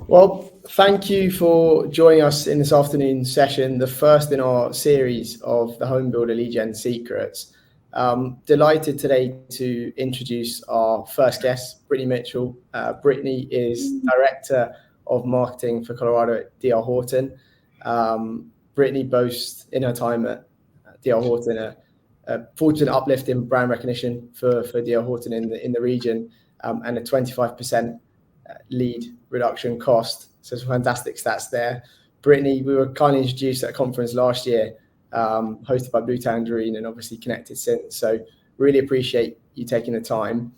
Well, thank you for joining us in this afternoon session, the first in our series of the Home Builder Lead Gen Secrets. Delighted today to introduce our first guest, Brittany Mitchell. Brittany is Director of Marketing for Colorado at D.R. Horton. Brittany boasts in her time at D.R. Horton a fortunate uplift in brand recognition for D.R. Horton in the region, and a 25% lead reduction cost. So some fantastic stats there. Brittany, we were kindly introduced at a conference last year, hosted by Blue Tangerine, and obviously connected since. So really appreciate you taking the time.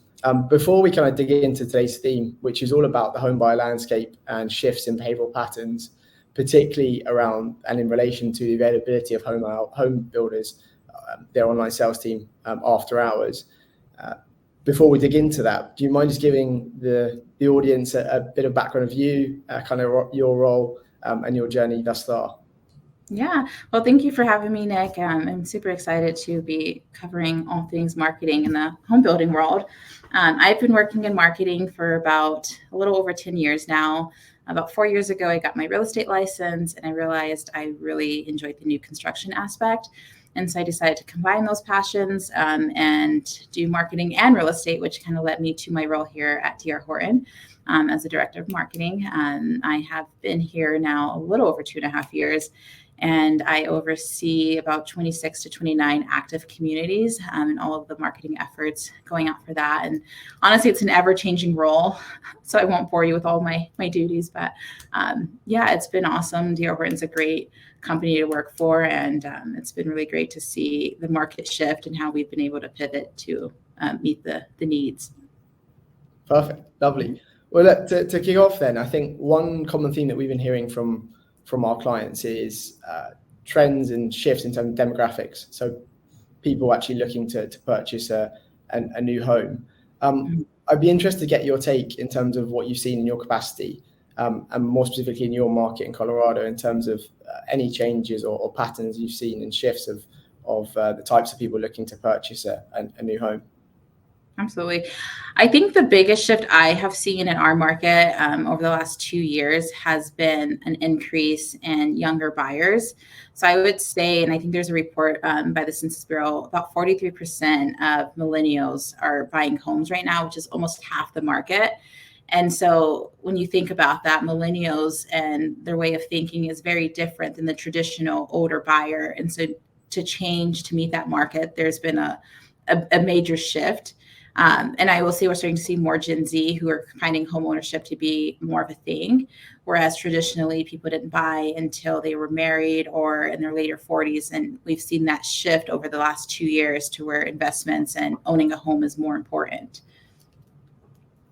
Before we kind of dig into today's theme, which is all about the home buyer landscape and shifts in behavioral patterns, particularly around and in relation to the availability of home builders, their online sales team after hours. Before we dig into that, do you mind just giving the audience a bit of background of you, kind of your role and your journey thus far? Yeah, well, thank you for having me, Nick. I'm super excited to be covering all things marketing in the home building world. I've been working in marketing for about a little over 10 years now. About 4 years ago, I got my real estate license, and I realized I really enjoyed the new construction aspect. And so I decided to combine those passions and do marketing and real estate, which kind of led me to my role here at D.R. Horton as the Director of Marketing. I have been here now a little over 2.5 years, and I oversee about 26 to 29 active communities and all of the marketing efforts going out for that. And honestly, it's an ever-changing role, so I won't bore you with all my duties. But yeah, it's been awesome. D.R. Horton's a great company to work for, and it's been really great to see the market shift and how we've been able to pivot to meet the needs. Perfect, lovely. Well, to kick off then, I think one common theme that we've been hearing from our clients is trends and shifts in terms of demographics. So people actually looking to purchase a new home. I'd be interested to get your take in terms of what you've seen in your capacity, and more specifically in your market in Colorado, in terms of any changes or patterns you've seen in shifts of the types of people looking to purchase a new home. Absolutely. I think the biggest shift I have seen in our market over the last 2 years has been an increase in younger buyers. So I would say, and I think there's a report by the Census Bureau, about 43% of millennials are buying homes right now, which is almost half the market. And so when you think about that, millennials and their way of thinking is very different than the traditional older buyer. And so to change to meet that market, there's been a major shift. And I will say we're starting to see more Gen Z who are finding home ownership to be more of a thing, whereas traditionally people didn't buy until they were married or in their later 40s. And we've seen that shift over the last 2 years to where investments and owning a home is more important.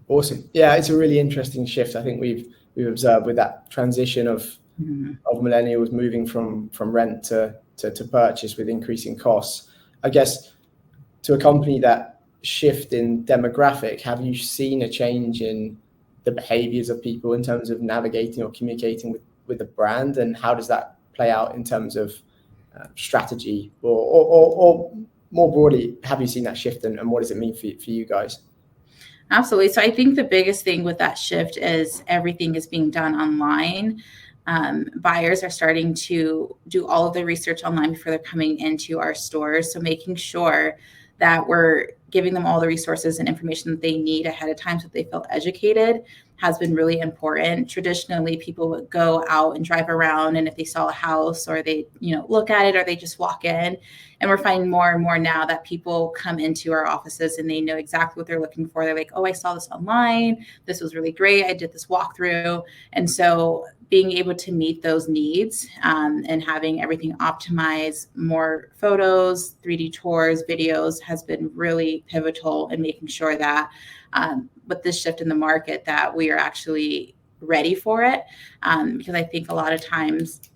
Awesome. Yeah, it's a really interesting shift. I think we've observed with that transition of millennials moving from rent to purchase with increasing costs. I guess to accompany that shift in demographic, have you seen a change in the behaviors of people in terms of navigating or communicating with the brand, and how does that play out in terms of strategy or more broadly, have you seen that shift and what does it mean for you guys? Absolutely. So I think the biggest thing with that shift is everything is being done online. Buyers are starting to do all of their research online before they're coming into our stores. So making sure that we're giving them all the resources and information that they need ahead of time so that they feel educated has been really important. Traditionally, people would go out and drive around, and if they saw a house or they, look at it or they just walk in. And we're finding more and more now that people come into our offices and they know exactly what they're looking for. They're like, oh, I saw this online. This was really great. I did this walkthrough. And so being able to meet those needs and having everything optimized, more photos, 3D tours, videos has been really pivotal in making sure that with this shift in the market that we are actually ready for it. Because I think a lot of times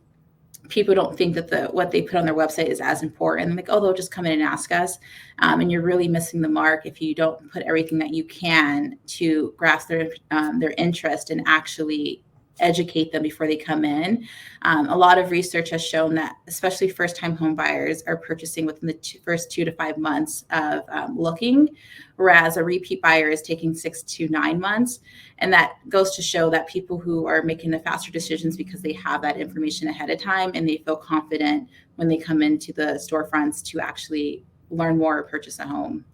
people don't think that what they put on their website is as important. They're like, oh, they'll just come in and ask us. And you're really missing the mark if you don't put everything that you can to grasp their interest and actually educate them before they come in. A lot of research has shown that especially first-time home buyers are purchasing within the first 2 to 5 months of looking, whereas a repeat buyer is taking 6 to 9 months. And that goes to show that people who are making the faster decisions because they have that information ahead of time and they feel confident when they come into the storefronts to actually learn more or purchase a home.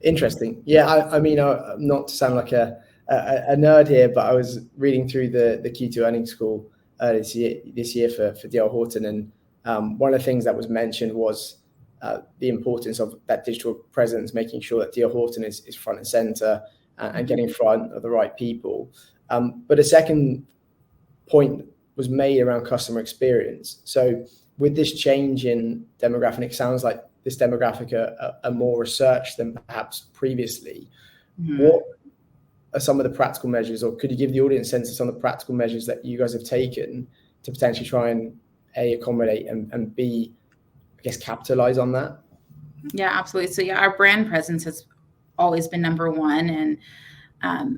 Interesting. Yeah, I mean, not to sound like a nerd here, but I was reading through the Q2 earnings call this year for D.R. Horton, and one of the things that was mentioned was the importance of that digital presence, making sure that D.R. Horton is front and center and getting in front of the right people. But a second point was made around customer experience. So with this change in demographic, it sounds like this demographic are more researched than perhaps previously. Mm-hmm. What are some of the practical measures, or could you give the audience sense of some of the practical measures that you guys have taken to potentially try and A, accommodate and B, I guess, capitalize on that? Yeah, absolutely. So yeah, our brand presence has always been number one, and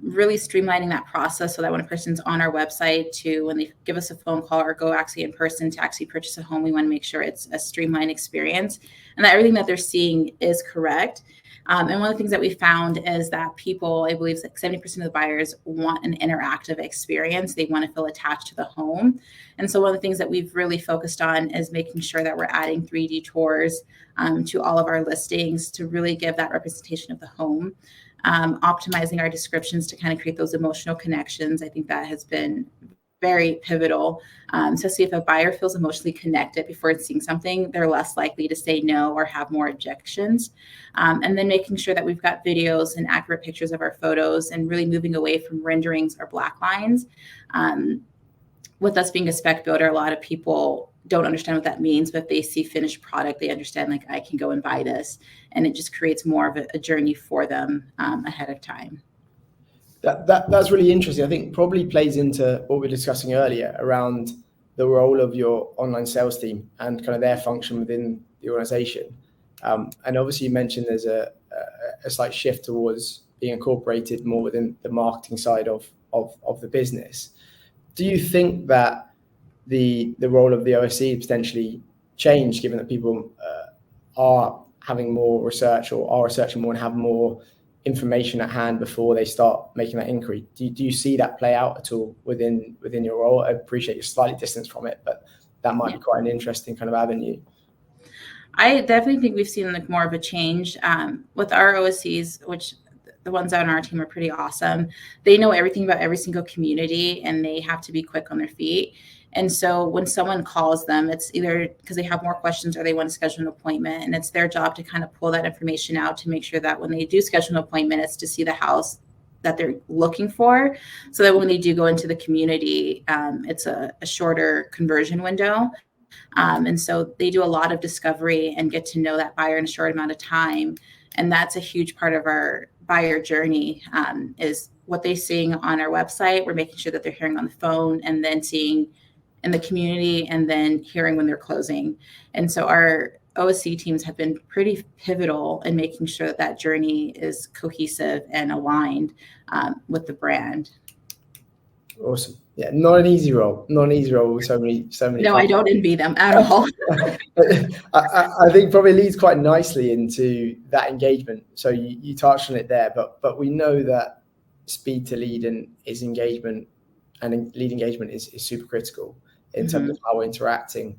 really streamlining that process so that when a person's on our website to when they give us a phone call or go actually in person to actually purchase a home, we want to make sure it's a streamlined experience and that everything that they're seeing is correct. And one of the things that we found is that people, I believe like 70% of the buyers want an interactive experience. They want to feel attached to the home. And so one of the things that we've really focused on is making sure that we're adding 3D tours to all of our listings to really give that representation of the home. Optimizing our descriptions to kind of create those emotional connections. I think that has been very pivotal. Especially if a buyer feels emotionally connected before seeing something, they're less likely to say no or have more objections. And then making sure that we've got videos and accurate pictures of our photos and really moving away from renderings or black lines. With us being a spec builder, a lot of people don't understand what that means, but if they see finished product, they understand like I can go and buy this, and it just creates more of a journey for them ahead of time. That's really interesting. I think probably plays into what we were discussing earlier around the role of your online sales team and kind of their function within the organization. And obviously you mentioned there's a slight shift towards being incorporated more within the marketing side of the business. Do you think that the role of the OSC potentially changed, given that people are having more research or are researching more and have more information at hand before they start making that inquiry? Do you see that play out at all within your role? I appreciate you're slightly distanced from it, but that might be quite an interesting kind of avenue. I definitely think we've seen like more of a change with our OSCs, which the ones on our team are pretty awesome. They know everything about every single community and they have to be quick on their feet. And so when someone calls them, it's either because they have more questions or they want to schedule an appointment, and it's their job to kind of pull that information out to make sure that when they do schedule an appointment, it's to see the house that they're looking for, so that when they do go into the community, it's a shorter conversion window. And so they do a lot of discovery and get to know that buyer in a short amount of time. And that's a huge part of our buyer journey, is what they're seeing on our website. We're making sure that they're hearing on the phone and then seeing in the community and then hearing when they're closing. And so our OSC teams have been pretty pivotal in making sure that that journey is cohesive and aligned with the brand. Awesome. Yeah, not an easy role with so many. No, I don't envy them at all. I think probably leads quite nicely into that engagement. So you touched on it there, but we know that speed to lead and is engagement, and lead engagement is super critical in terms of how we're interacting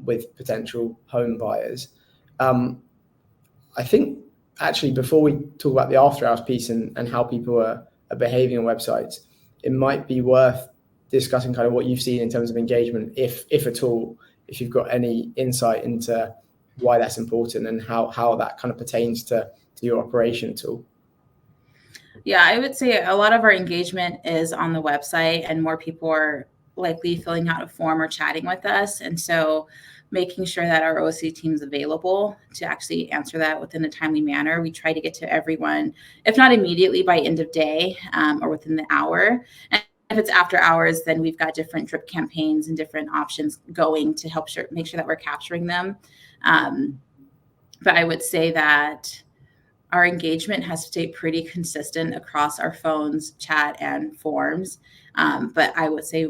with potential home buyers. I think actually before we talk about the after hours piece and how people are behaving on websites, it might be worth discussing kind of what you've seen in terms of engagement, if at all, if you've got any insight into why that's important and how that kind of pertains to your operation at all. Yeah, I would say a lot of our engagement is on the website, and more people are likely filling out a form or chatting with us. And so making sure that our OSC team is available to actually answer that within a timely manner. We try to get to everyone, if not immediately, by end of day or within the hour. And if it's after hours, then we've got different drip campaigns and different options going to help make sure that we're capturing them. But I would say that our engagement has stayed pretty consistent across our phones, chat, and forms. But I would say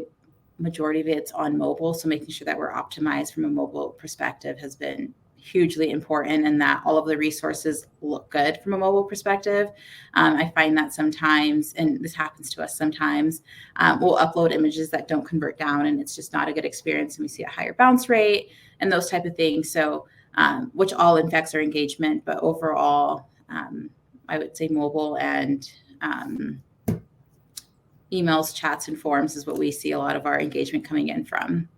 majority of it's on mobile. So making sure that we're optimized from a mobile perspective has been hugely important, and that all of the resources look good from a mobile perspective. I find that sometimes, and this happens to us sometimes, we'll upload images that don't convert down, and it's just not a good experience, and we see a higher bounce rate and those type of things. So which all affects our engagement, but overall, I would say mobile and emails, chats, and forums is what we see a lot of our engagement coming in from.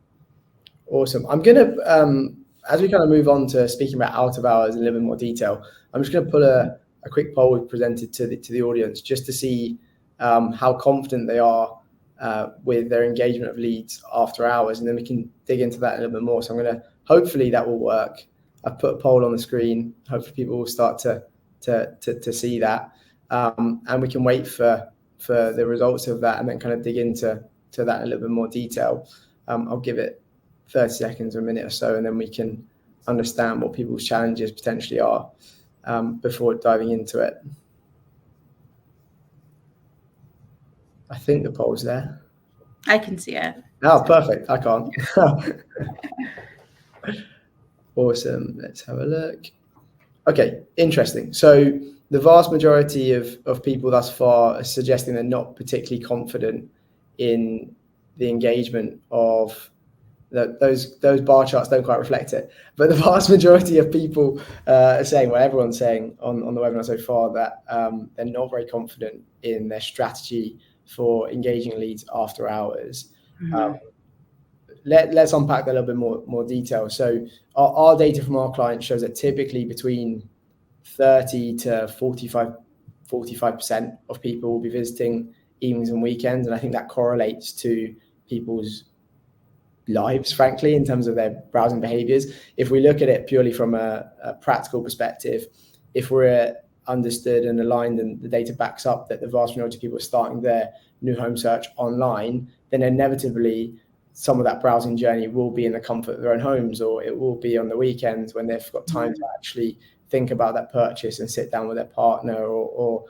Awesome. I'm going to, as we kind of move on to speaking about out of hours in a little bit more detail, I'm just going to put a quick poll we've presented to the audience just to see how confident they are with their engagement of leads after hours, and then we can dig into that a little bit more. So I'm going to, hopefully that will work. I've put a poll on the screen. Hopefully people will start to see that, and we can wait for the results of that and then kind of dig into that in a little bit more detail. I'll give it 30 seconds or a minute or so, and then we can understand what people's challenges potentially are before diving into it. I think the poll's there. I can see it. Oh, perfect. I can't. Awesome. Let's have a look. Okay, interesting. So the vast majority of people thus far are suggesting they're not particularly confident in the engagement of those bar charts. Don't quite reflect it, but the vast majority of people are saying, well, everyone's saying on the webinar so far that they're not very confident in their strategy for engaging leads after hours. Mm-hmm. Let's unpack that a little bit more detail. So our data from our clients shows that typically between 30 to 45% of people will be visiting evenings and weekends, and I think that correlates to people's lives, frankly, in terms of their browsing behaviors. If we look at it purely from a practical perspective, if we're understood and aligned and the data backs up that the vast majority of people are starting their new home search online, then inevitably some of that browsing journey will be in the comfort of their own homes, or it will be on the weekends when they've got time to actually think about that purchase and sit down with their partner or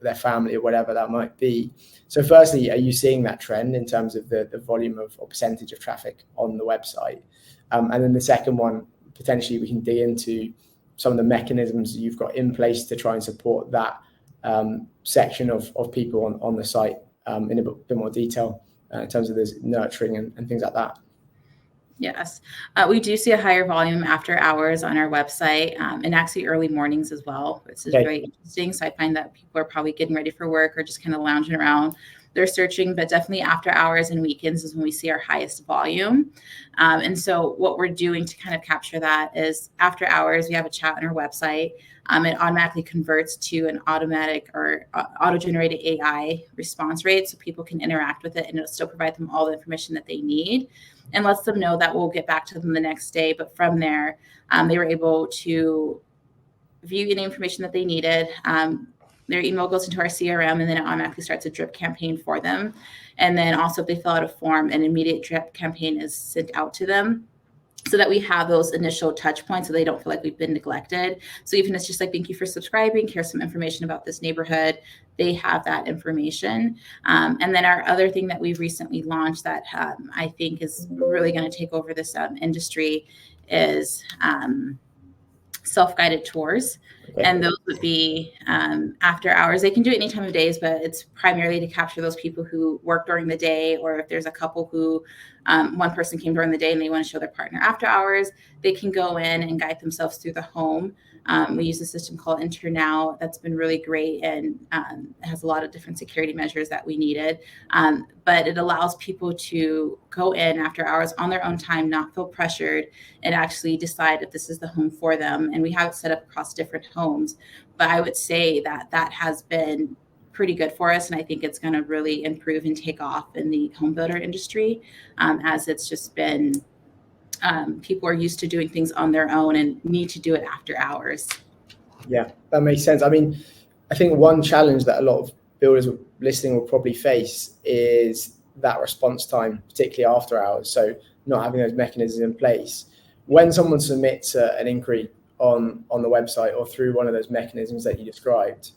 their family or whatever that might be. So firstly, are you seeing that trend in terms of the volume of or percentage of traffic on the website? And then the second one, potentially we can dig into some of the mechanisms you've got in place to try and support that section of people on the site in a bit more detail in terms of this nurturing and things like that. Yes, we do see a higher volume after hours on our website, and actually early mornings as well, which is very interesting. So I find that people are probably getting ready for work or just kind of lounging around. They're searching, but definitely after hours and weekends is when we see our highest volume. And so what we're doing to kind of capture that is after hours, we have a chat on our website. It automatically converts to an automatic or auto-generated AI response rate, so people can interact with it and it'll still provide them all the information that they need and lets them know that we'll get back to them the next day. But from there, they were able to view any information that they needed. Their email goes into our CRM, and then it automatically starts a drip campaign for them. And then also if they fill out a form, an immediate drip campaign is sent out to them so that we have those initial touch points so they don't feel like we've been neglected. So even it's just like, thank you for subscribing, here's some information about this neighborhood. They have that information. And then our other thing that we've recently launched that I think is really going to take over this industry is self-guided tours. Okay. And those would be after hours. They can do it any time of days, but it's primarily to capture those people who work during the day, or if there's a couple who one person came during the day and they want to show their partner after hours, they can go in and guide themselves through the home. We use a system called Enter Now that's been really great and has a lot of different security measures that we needed. But it allows people to go in after hours on their own time, not feel pressured, and actually decide if this is the home for them. And we have it set up across different homes. But I would say that has been pretty good for us. And I think it's going to really improve and take off in the home builder industry, as it's just been people are used to doing things on their own and need to do it after hours. Yeah, that makes sense. I mean, I think one challenge that a lot of builders listening will probably face is that response time, particularly after hours. So not having those mechanisms in place. When someone submits an inquiry on the website or through one of those mechanisms that you described,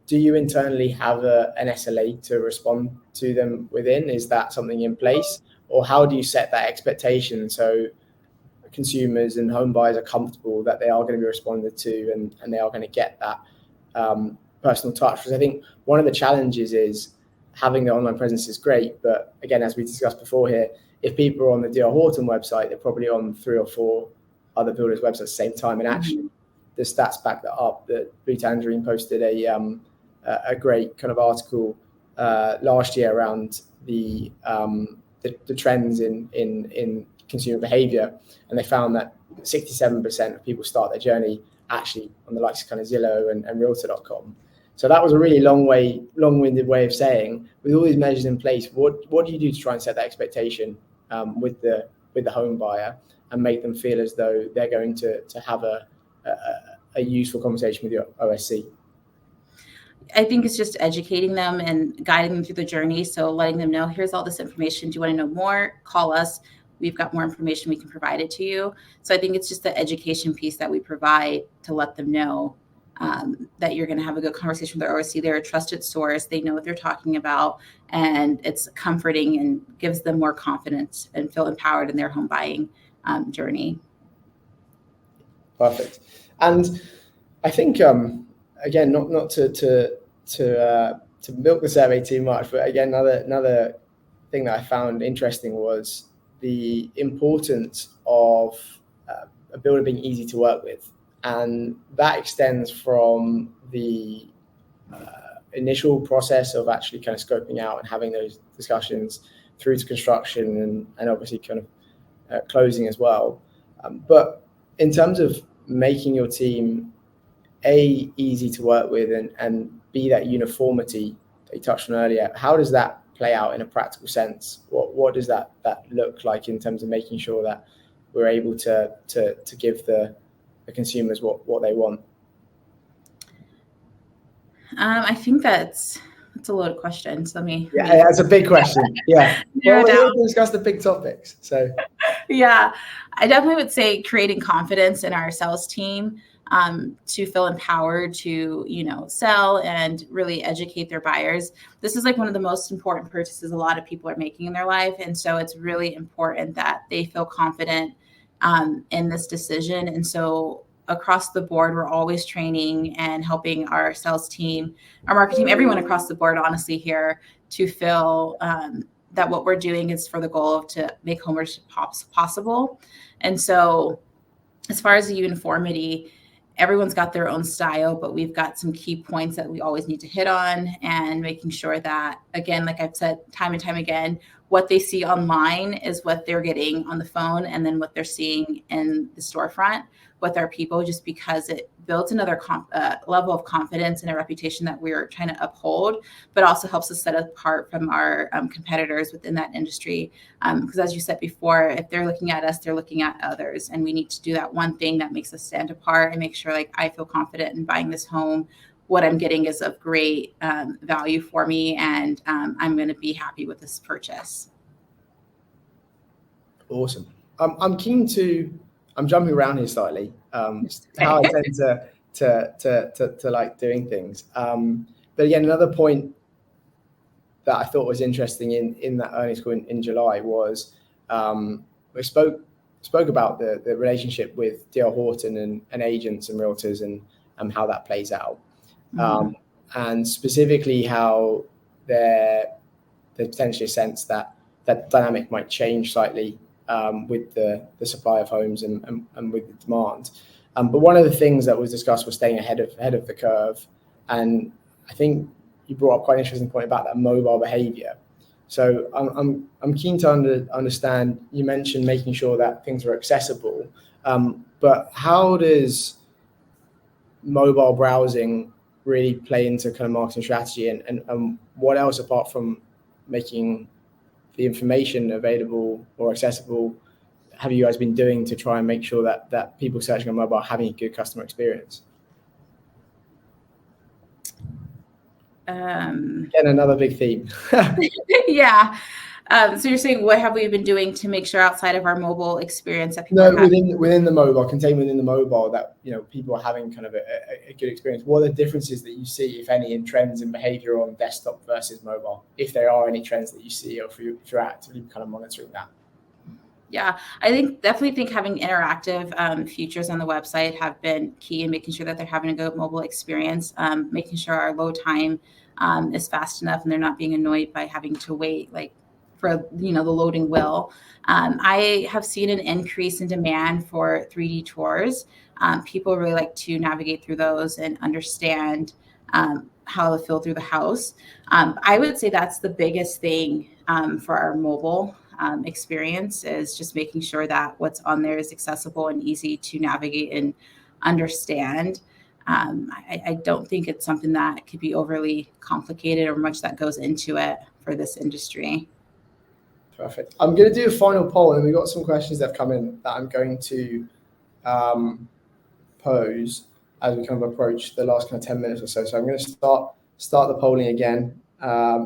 do you internally have an SLA to respond to them within? Is that something in place, or how do you set that expectation so consumers and home buyers are comfortable that they are going to be responded to and they are going to get that personal touch? Because I think one of the challenges is having the online presence is great, but again, as we discussed before here, if people are on the D.R. Horton website, they're probably on 3 or 4 other builders' websites at the same time, and actually the stats back that up. That Blue Tangerine posted a great kind of article last year around the trends in consumer behavior, and they found that 67% of people start their journey actually on the likes of kind of Zillow and Realtor.com. So that was a really long-winded way of saying, with all these measures in place, what do you do to try and set that expectation with the home buyer and make them feel as though they're going to have a useful conversation with your OSC? I think it's just educating them and guiding them through the journey. So letting them know, here's all this information. Do you want to know more? Call us. We've got more information. We can provide it to you. So I think it's just the education piece that we provide to let them know that you're going to have a good conversation with their OSC. They're a trusted source. They know what they're talking about, and it's comforting and gives them more confidence and feel empowered in their home buying journey. Perfect. And I think, again, not to milk the survey too much, but again, another thing that I found interesting was the importance of a builder being easy to work with. And that extends from the initial process of actually kind of scoping out and having those discussions through to construction and obviously kind of closing as well. But in terms of making your team easy to work with and be that uniformity that you touched on earlier, how does that play out in a practical sense? What does that look like in terms of making sure that we're able to give the consumers what they want? I think that's a loaded question. So Yeah, it's a big question. Yeah. Well, we're here to discuss the big topics. So yeah, I definitely would say creating confidence in our sales team to feel empowered to, sell and really educate their buyers. This is like one of the most important purchases a lot of people are making in their life. And so it's really important that they feel confident in this decision. And so across the board, we're always training and helping our sales team, our marketing team, everyone across the board, honestly, here to feel that what we're doing is for the goal of to make homeownership possible. And so as far as the uniformity, everyone's got their own style, but we've got some key points that we always need to hit on, and making sure that, again, like I've said time and time again, what they see online is what they're getting on the phone, and then what they're seeing in the storefront with our people, just because it builds another level of confidence and a reputation that we're trying to uphold, but also helps us set apart from our competitors within that industry. Because as you said before, if they're looking at us, they're looking at others, and we need to do that one thing that makes us stand apart and make sure, like, I feel confident in buying this home. What I'm getting is of great value for me, and I'm going to be happy with this purchase. Awesome. I'm jumping around here slightly. How I tend to like doing things. But again, another point that I thought was interesting in that earnings call in July was we spoke about the relationship with D.R. Horton and agents and realtors and how that plays out. And specifically how there's potentially a sense that dynamic might change slightly with the supply of homes and with the demand. But one of the things that was discussed was staying ahead of the curve. And I think you brought up quite an interesting point about that mobile behavior. So I'm keen to understand, you mentioned making sure that things are accessible, but how does mobile browsing really play into kind of marketing strategy, and what else, apart from making the information available or accessible, have you guys been doing to try and make sure that people searching on mobile are having a good customer experience? Again, another big theme. Yeah. So you're saying, what have we been doing to make sure outside of our mobile experience that people No, are having? within the mobile, contained within the mobile, that people are having kind of a good experience. What are the differences that you see, if any, in trends and behavior on desktop versus mobile? If there are any trends that you see, or if you're actively kind of monitoring that. Yeah, definitely think having interactive features on the website have been key in making sure that they're having a good mobile experience, making sure our load time is fast enough and they're not being annoyed by having to wait for the loading wheel. I have seen an increase in demand for 3D tours. People really like to navigate through those and understand how to feel through the house. I would say that's the biggest thing for our mobile experience, is just making sure that what's on there is accessible and easy to navigate and understand. I don't think it's something that could be overly complicated or much that goes into it for this industry. Perfect. I'm going to do a final poll, and we've got some questions that have come in that I'm going to pose as we kind of approach the last kind of 10 minutes or so. So I'm going to start the polling again.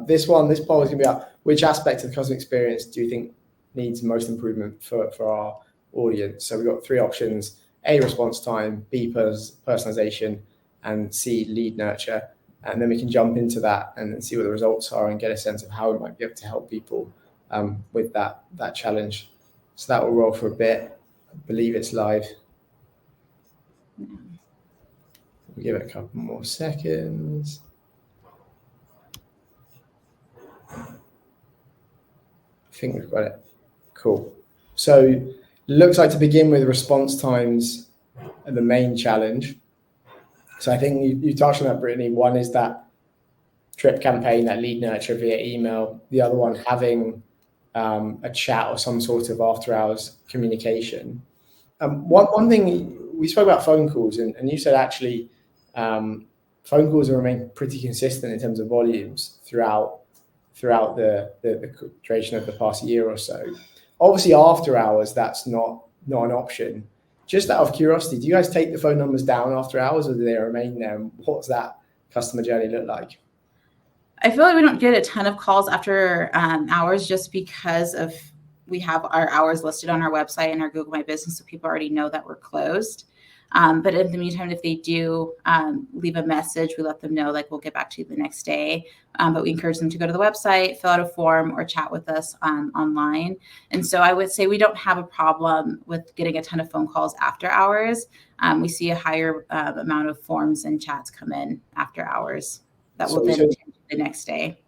This poll is going to be about which aspect of the customer experience do you think needs most improvement for our audience. So we've got 3 options: A, response time; B, personalization; and C, lead nurture. And then we can jump into that and see what the results are and get a sense of how we might be able to help people with that challenge. So that will roll for a bit. I believe it's live. We'll give it a couple more seconds. I think we've got it. Cool. So looks like, to begin with, response times are the main challenge. So I think you touched on that, Brittany. One is that drip campaign, that lead nurture via email. The other one, having a chat or some sort of after hours communication. One thing, we spoke about phone calls, and you said actually phone calls have remained pretty consistent in terms of volumes throughout the duration of the past year or so. Obviously, after hours, that's not an option. Just out of curiosity, do you guys take the phone numbers down after hours, or do they remain there? And what's that customer journey look like? I feel like we don't get a ton of calls after hours, just because we have our hours listed on our website and our Google My Business, so people already know that we're closed. But in the meantime, if they do leave a message, we let them know, we'll get back to you the next day. But we encourage them to go to the website, fill out a form, or chat with us online. And so I would say we don't have a problem with getting a ton of phone calls after hours. We see a higher amount of forms and chats come in after hours that will then change the next day.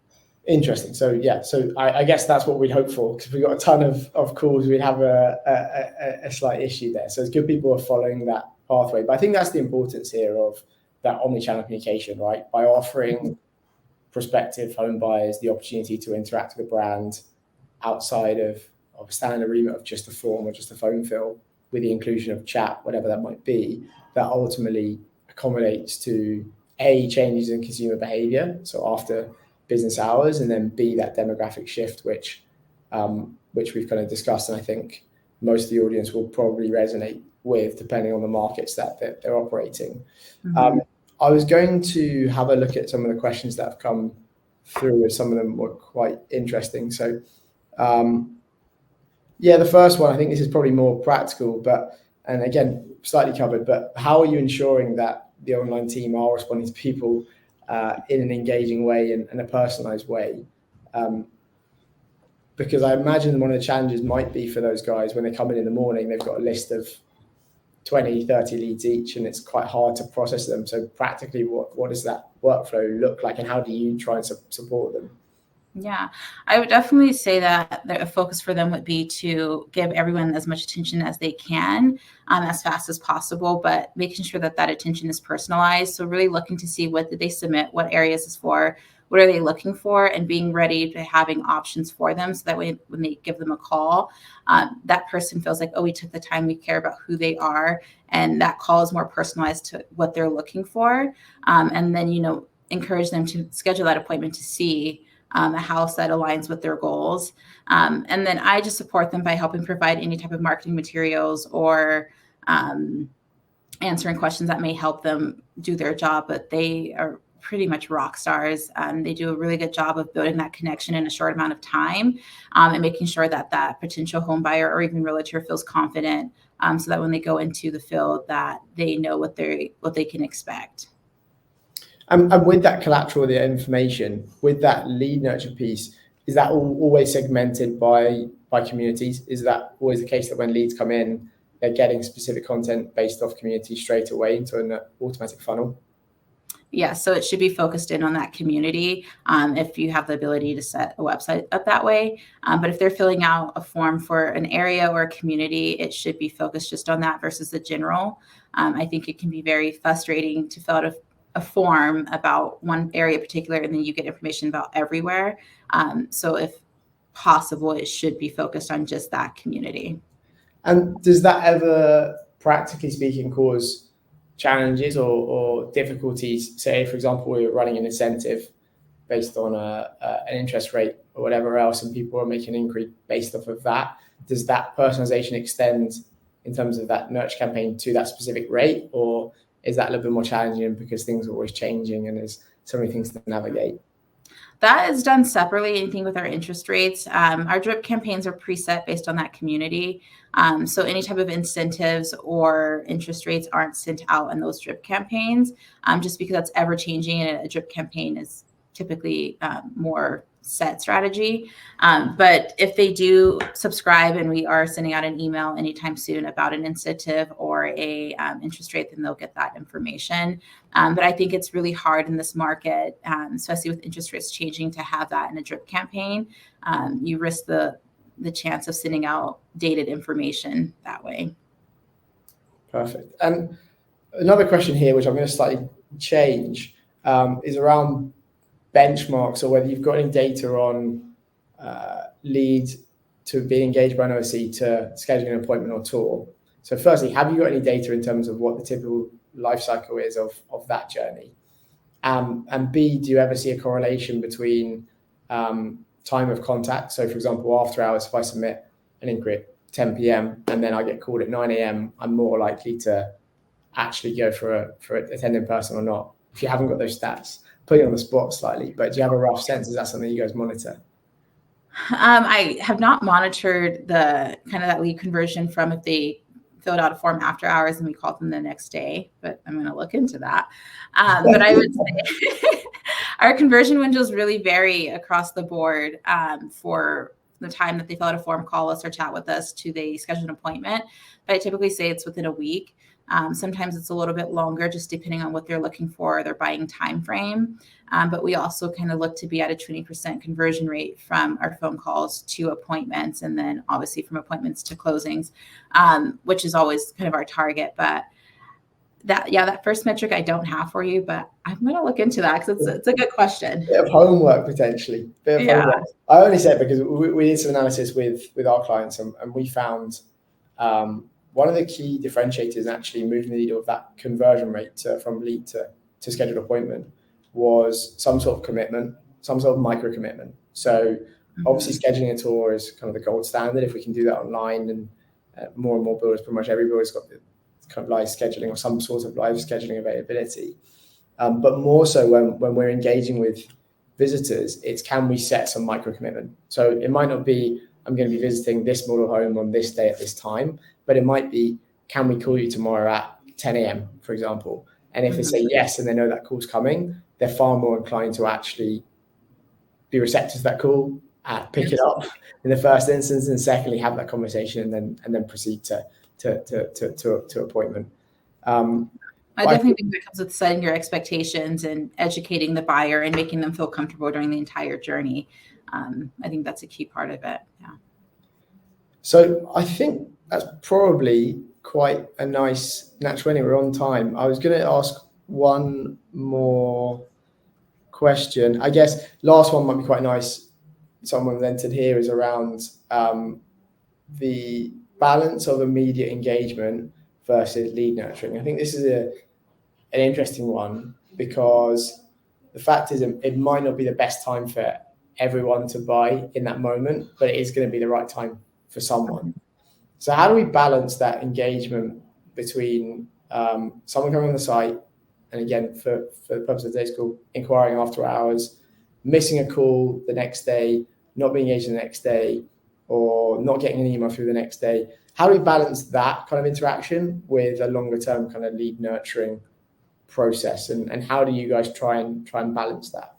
Interesting. So yeah, I guess that's what we'd hope for, because if we got a ton of calls, we'd have a slight issue there. So it's good people are following that pathway. But I think that's the importance here of that omni-channel communication, right? By offering prospective home buyers the opportunity to interact with the brand outside of a standard remit of just a form or just a phone fill, with the inclusion of chat, whatever that might be, that ultimately accommodates to A, changes in consumer behavior, so after business hours, and then B, that demographic shift, which we've kind of discussed, and I think most of the audience will probably resonate with, depending on the markets that they're operating. Mm-hmm. I was going to have a look at some of the questions that have come through, as some of them were quite interesting. So the first one, I think this is probably more practical, and again, slightly covered, but how are you ensuring that the online team are responding to people in an engaging way and a personalized way? Because I imagine one of the challenges might be for those guys, when they come in the morning, they've got a list of 20, 30 leads each, and it's quite hard to process them. So practically, what does that workflow look like, and how do you try and support them? Yeah, I would definitely say that the focus for them would be to give everyone as much attention as they can, as fast as possible, but making sure that attention is personalized. So really looking to see, what did they submit, what areas is for, what are they looking for, and being ready to having options for them, so that way when they give them a call, that person feels like, oh, we took the time, we care about who they are, and that call is more personalized to what they're looking for. And then, encourage them to schedule that appointment to see a house that aligns with their goals. And then I just support them by helping provide any type of marketing materials or answering questions that may help them do their job. But they are pretty much rock stars. They do a really good job of building that connection in a short amount of time, and making sure that that potential home buyer or even realtor feels confident, so that when they go into the field, that they know what they can expect. And with that collateral, the information, with that lead nurture piece, is that always segmented by communities? Is that always the case that when leads come in, they're getting specific content based off community straight away into an automatic funnel? Yeah, so it should be focused in on that community, if you have the ability to set a website up that way. But if they're filling out a form for an area or a community, it should be focused just on that versus the general. I think it can be very frustrating to fill out a form about one area in particular, and then you get information about everywhere. So if possible, it should be focused on just that community. And does that ever, practically speaking, cause challenges or difficulties? Say, for example, we're running an incentive based on an interest rate or whatever else, and people are making an inquiry based off of that. Does that personalization extend in terms of that nurture campaign to that specific rate, or is that a little bit more challenging because things are always changing and there's so many things to navigate? That is done separately. Anything with our interest rates, our drip campaigns are preset based on that community. So any type of incentives or interest rates aren't sent out in those drip campaigns, just because that's ever changing, and a drip campaign is typically more set strategy. But if they do subscribe and we are sending out an email anytime soon about an incentive or a interest rate, then they'll get that information. But I think it's really hard in this market, especially with interest rates changing, to have that in a drip campaign. You risk the chance of sending out dated information that way. Perfect. And another question here, which I'm going to slightly change, is around benchmarks, or whether you've got any data on leads to being engaged by an OSC to scheduling an appointment or tour. So firstly, have you got any data in terms of what the typical life cycle is of that journey? And B, do you ever see a correlation between time of contact? So for example, after hours, if I submit an inquiry at 10 p.m. and then I get called at 9 a.m., I'm more likely to actually go for attend in person or not. If you haven't got those stats, put you on the spot slightly, but do you have a rough sense? Is that something you guys monitor? I have not monitored the kind of that lead conversion from if they filled out a form after hours and we called them the next day, but I'm going to look into that. But I would say our conversion windows really vary across the board, for the time that they fill out a form, call us, or chat with us to they schedule an appointment. But I typically say it's within a week. Sometimes it's a little bit longer, just depending on what they're looking for, their buying time frame. But we also kind of look to be at a 20% conversion rate from our phone calls to appointments, and then obviously from appointments to closings, which is always kind of our target. But that first metric I don't have for you, but I'm going to look into that because it's a good question. Bit of homework, potentially. Homework. I only say it because we did some analysis with our clients, and we found one of the key differentiators in actually moving the needle of that conversion rate from lead to scheduled appointment was some sort of commitment, some sort of micro commitment. So obviously scheduling a tour is kind of the gold standard. If we can do that online, and more and more builders, pretty much every builder's got the kind of live scheduling or some sort of live scheduling availability. But more so when we're engaging with visitors, it's can we set some micro commitment? So it might not be, I'm going to be visiting this model home on this day at this time, but it might be, can we call you tomorrow at 10 a.m., for example? And if they say yes, and they know that call's coming, they're far more inclined to actually be receptive to that call, pick it up in the first instance, and secondly, have that conversation and then proceed to appointment. I definitely think that comes with setting your expectations and educating the buyer and making them feel comfortable during the entire journey. I think that's a key part of it. Yeah. So I think that's probably quite a nice natural ending. We're on time. I was going to ask one more question. I guess last one might be quite nice. Someone's entered here is around the balance of immediate engagement versus lead nurturing. I think this is an interesting one, because the fact is it might not be the best time for everyone to buy in that moment, but it is going to be the right time for someone. So how do we balance that engagement between someone coming on the site and again, for the purpose of today's call, inquiring after hours, missing a call the next day, not being engaged the next day, or not getting an email through the next day. How do we balance that kind of interaction with a longer term kind of lead nurturing process, and how do you guys try and balance that?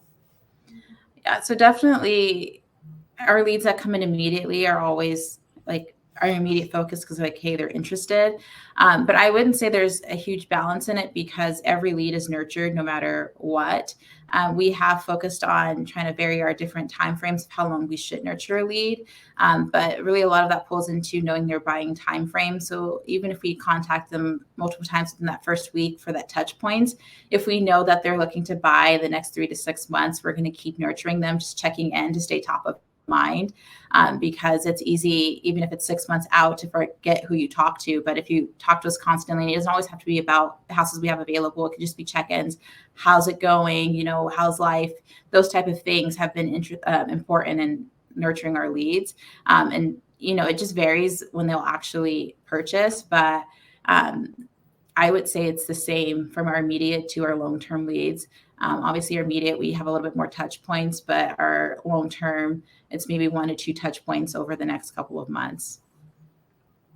Yeah, so definitely our leads that come in immediately are always like our immediate focus because like, hey, they're interested. But I wouldn't say there's a huge balance in it because every lead is nurtured no matter what. We have focused on trying to vary our different timeframes of how long we should nurture a lead. But really a lot of that pulls into knowing their buying timeframe. So even if we contact them multiple times within that first week for that touch points, if we know that they're looking to buy the next 3 to 6 months, we're going to keep nurturing them, just checking in to stay top of mind, because it's easy, even if it's 6 months out, to forget who you talk to. But if you talk to us constantly, and it doesn't always have to be about the houses we have available, it could just be check-ins. How's it going? How's life? Those type of things have been important in nurturing our leads. And it just varies when they'll actually purchase, but I would say it's the same from our immediate to our long-term leads. Obviously, our immediate, we have a little bit more touch points, but our long-term, it's maybe 1 to 2 touch points over the next couple of months.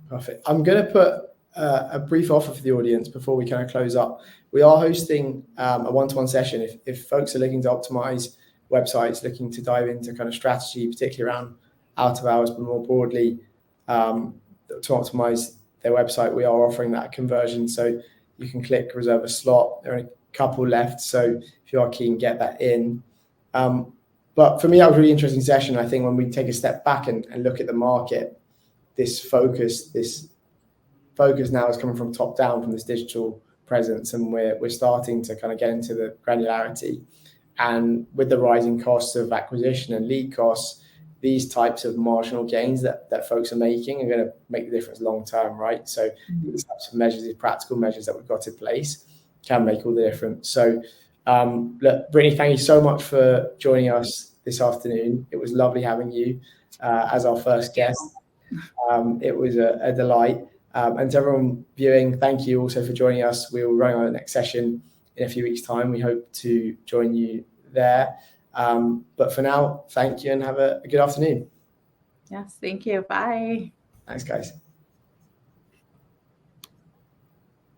Perfect. I'm going to put a brief offer for the audience before we kind of close up. We are hosting a one-to-one session. If folks are looking to optimize websites, looking to dive into kind of strategy, particularly around out of hours, but more broadly to optimize their website, we are offering that conversion. So you can click reserve a slot. There are a couple left. So if you are keen, get that in. But for me, that was a really interesting session. I think when we take a step back and look at the market, this focus now is coming from top down, from this digital presence, and we're starting to kind of get into the granularity. And with the rising costs of acquisition and lead costs, these types of marginal gains that folks are making are going to make the difference long term, right? So these types of measures, these practical measures that we've got in place can make all the difference. So look, Brittany, thank you so much for joining us this afternoon. It was lovely having you as our first guest. It was a delight. And to everyone viewing, thank you also for joining us. We will run our next session in a few weeks' time. We hope to join you there. But for now, thank you and have a good afternoon. Yes, thank you. Bye. Thanks, guys.